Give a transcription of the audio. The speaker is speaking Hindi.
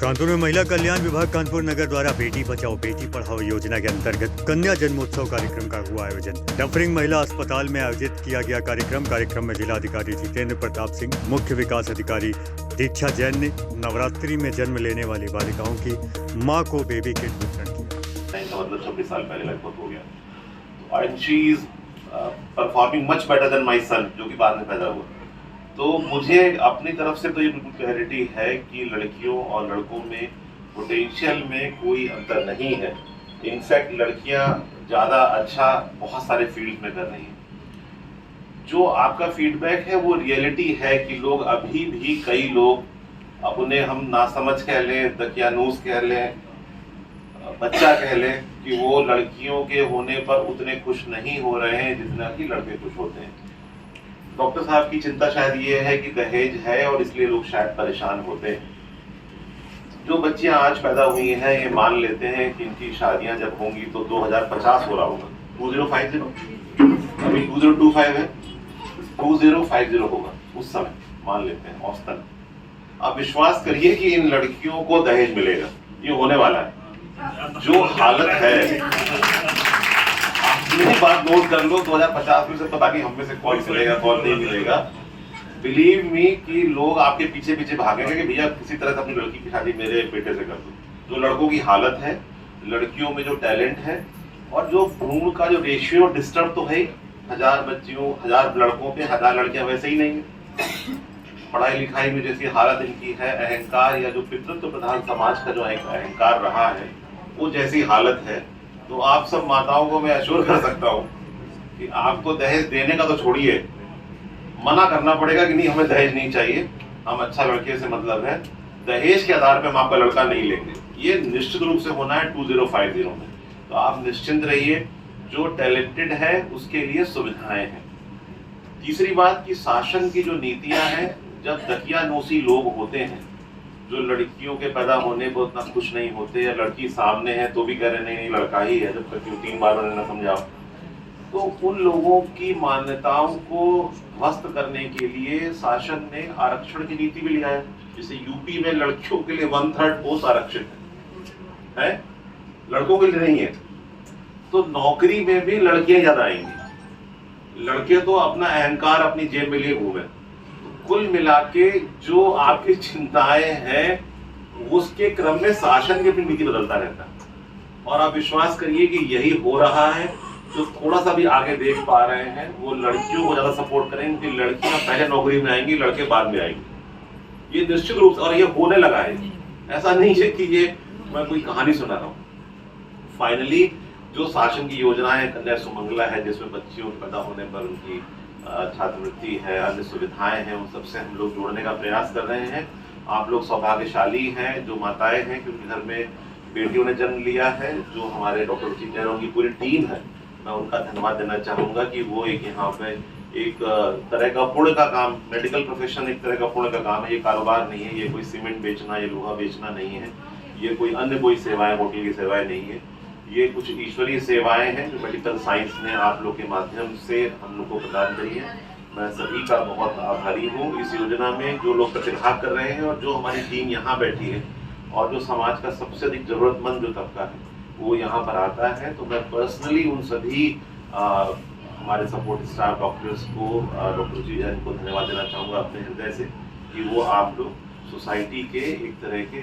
कानपुर में महिला कल्याण विभाग कानपुर नगर द्वारा बेटी बचाओ बेटी पढ़ाओ योजना के अंतर्गत कन्या जन्मोत्सव कार्यक्रम का हुआ आयोजन। डफरिंग महिला अस्पताल में आयोजित किया गया कार्यक्रम में जिलाधिकारी जितेंद्र प्रताप सिंह, मुख्य विकास अधिकारी दीक्षा जैन ने नवरात्रि में जन्म लेने वाली बालिकाओं की मां को बेबी किट वितरण किया। मतलब 26 साल पहले लगभग हो गया। And she is performing much better than my son, जो कि बाद में पैदा हुआ। तो मुझे अपनी तरफ से तो ये बिल्कुल क्लैरिटी है कि लड़कियों और लड़कों में पोटेंशियल में कोई अंतर नहीं है। इनफैक्ट लड़कियां ज़्यादा अच्छा बहुत सारे फील्ड में कर रही हैं। जो आपका फीडबैक है वो रियलिटी है कि लोग अभी भी कई लोग, अब उन्हें हम नासमझ कह लें, दकियानूस कह लें, बच्चा कह लें, कि वो लड़कियों के होने पर उतने खुश नहीं हो रहे हैं जितना कि लड़के खुश होते हैं। डॉक्टर साहब की चिंता शायद ये है कि दहेज है और इसलिए लोग शायद परेशान होते हैं। जो बच्चियां आज पैदा हुई हैं ये मान लेते हैं कि इनकी शादियां जब होंगी तो 2050 हो रहा होगा, 2050, अभी 2025 है, 2050 होगा उस समय, मान लेते हैं औसतन। आप विश्वास करिए कि इन लड़कियों को दहेज मिलेगा, ये होने वाला है। जो हालत है, मेरी बात नोट कर लो, 2050 में से पता नहीं हम में से कौन मिलेगा कौन नहीं मिलेगा। बिलीव मी कि लोग आपके पीछे पीछे भागेंगे कि भैया किसी तरह से अपनी लड़की की शादी मेरे बेटे से कर दो। जो लड़कों की हालत है, लड़कियों में जो टैलेंट है और जो भ्रूण का जो रेशियो डिस्टर्ब तो है, 1000 बच्चियों 1000 लड़कों पे 1000 लड़कियां वैसे ही नहीं है। पढ़ाई लिखाई में जैसी हालत इनकी है, अहंकार या जो पितृत्व प्रधान समाज का जो अहंकार रहा है वो जैसी हालत है, तो आप सब माताओं को मैं अश्योर कर सकता हूँ कि आपको दहेज देने का तो छोड़िए, मना करना पड़ेगा कि नहीं हमें दहेज नहीं चाहिए, हम अच्छा लड़के से मतलब है, दहेज के आधार पे हम आपका लड़का नहीं लेंगे। ये निश्चित रूप से होना है 2050 में। तो आप निश्चिंत रहिए, जो टैलेंटेड है उसके लिए सुविधाएं हैं। तीसरी बात कि शासन की जो नीतियां हैं, जब दकियानूसी लोग होते हैं जो लड़कियों के पैदा होने पर उतना खुश नहीं होते, या लड़की सामने है तो भी कह रहे नहीं लड़का ही है, जब तक 3 बार मैंने न समझाओ, तो उन लोगों की मान्यताओं को ध्वस्त करने के लिए शासन ने आरक्षण की नीति भी लिया है। जैसे यूपी में लड़कियों के लिए 1/3 पोस्ट आरक्षित है, लड़कों के लिए नहीं है। तो नौकरी में भी लड़कियां ज्यादा आएंगी, लड़के तो अपना अहंकार अपनी जेब में लिए घूमे। कुल मिला के जो आपकी चिंताएं हैं उसके क्रम में शासन की अपनी नीति बदलता रहता है। और आप विश्वास करिए कि यही हो रहा है। जो थोड़ा सा भी आगे देख पा रहे हैं वो लड़कियों को ज्यादा सपोर्ट करेंगे कि लड़कियां पहले नौकरी में आएंगी, लड़के बाद में आएंगे। ये निश्चित रूप से, और ये होने लगा है, ऐसा नहीं है कि ये मैं कोई कहानी सुना रहा हूँ। फाइनली जो शासन की योजना है, कन्या सुमंगला है, जिसमें बच्चियों के पैदा होने पर उनकी छात्रवृत्ति है, अन्य सुविधाएं हैं, उन सबसे हम लोग जोड़ने का प्रयास कर रहे हैं। आप लोग सौभाग्यशाली हैं जो माताएं हैं कि उनके घर में बेटियों ने जन्म लिया है। जो हमारे डॉक्टर जितेंद्र की पूरी टीम है, मैं उनका धन्यवाद देना चाहूँगा कि वो एक यहाँ पे एक तरह का पुण्य का काम, मेडिकल प्रोफेशन एक तरह का पुण्य का काम है। ये कारोबार नहीं है, ये कोई सीमेंट बेचना या लोहा बेचना नहीं है, ये कोई अन्य कोई सेवाएं, होटल की सेवाएं नहीं है। ये कुछ ईश्वरीय सेवाएं हैं जो मेडिकल साइंस ने आप लोग के माध्यम से हम लोग को प्रदान करी है। मैं सभी का बहुत आभारी हूँ। इस योजना में जो लोग प्रतिभाग कर रहे हैं और जो हमारी टीम यहाँ बैठी है और जो समाज का सबसे अधिक जरूरतमंद जो तबका है वो यहाँ पर आता है, तो मैं पर्सनली उन सभी हमारे सपोर्ट स्टाफ डॉक्टर्स को, डॉक्टर जी जैन को धन्यवाद देना चाहूँगा अपने हृदय से कि वो आप लोग सोसाइटी के एक तरह के